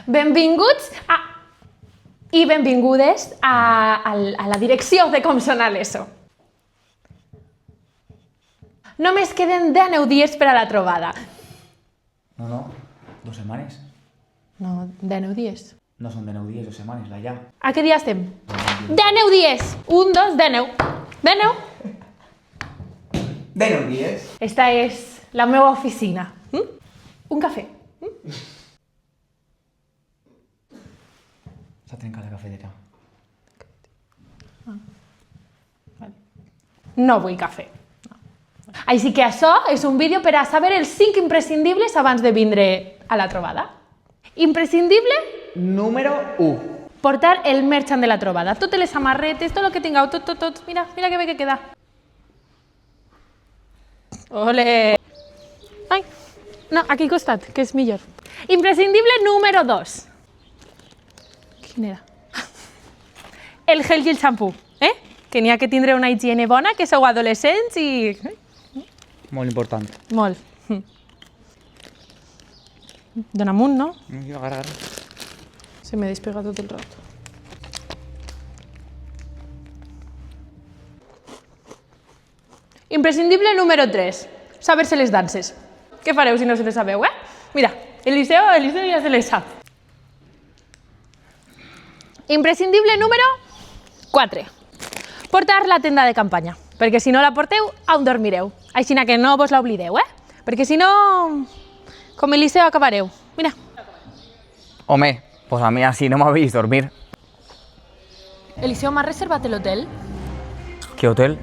Benvinguts i benvingudes a la direcció de com sona l'ESO. Només queden 19 dies per a la trobada. No, 2 setmanes. No, 19 dies. No són 19 dies, 2 setmanes, la ja. A què dia estem? 19 dies! 1, 2, 19. 19. 19 dies. Esta és la meva oficina. Un cafè. S'ha trencat la cafetera. No vull cafè. Així que això és un vídeo per a saber els 5 imprescindibles abans de vindre a la trobada. Imprescindible, Número 1. portar el merchant de la trobada. Totes les samarretes, tot el que tingueu, tot. Mira que bé que queda. Ole! Ai, no, aquí al costat, que és millor. Imprescindible número 2. Quin era? El gel i el xampú, Que n'hi ha que tindre una higiene bona, que sou adolescents i... Molt important. Molt. Dóna'm un, no? Agarra. Se me despega tot el rato. Imprescindible número 3. Saber-se les danses. Què fareu si no se les sabeu, Mira, Eliseo ja se les sap. Imprescindible número 4. Portar la tenda de campanya, perquè si no la porteu, on dormireu? Així que no vos l'oblideu, Perquè si no, com Eliseo acabareu. Mira. Home, pues a mí así no me habéis dormir. Eliseo, m'has reservat l'hotel? ¿Qué hotel?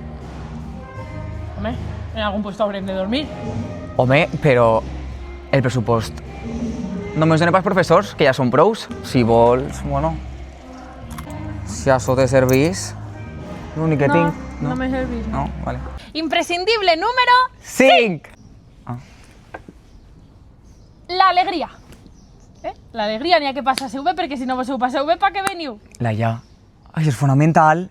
Home, en algun puesto haurem de dormir. Home, però el pressupost només dona pels professors, que ja són prous. Si vols, bueno... Si això te servís, l'únic que tinc... No me servís. No? Vale. Imprescindible número 5! l'alegria. L'alegria n'hi ha que passar-se-ho bé, perquè si no vos ho passeu bé, pa què veniu? La ja. Ai, és fonamental.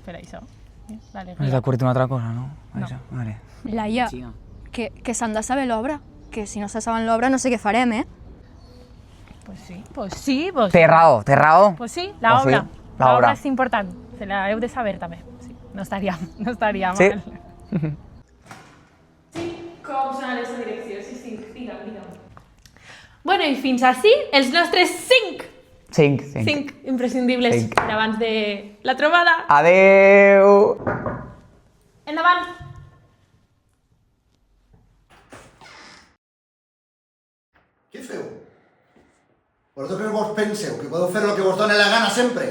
Per això, Has l'alegria. d'acord una altra cosa, no? No. Això, vale. Laia, que s'han de saber l'obra. Que si no se saben l'obra no sé què farem, Pues sí. Té raó, té raó. Pues sí, Pues la sí, obra. la La obra. obra és important. Se la heu de saber també. Sí, no estaria Sí. mal. Com són les direccions? Sí, digue'm. Bueno, i fins així els nostres 5 5. imprescindibles Cinc. per abans de la trobada. Adeu! Endavant! Què feu? Vosaltres vos penseu que podeu fer el que vos doni la gana sempre?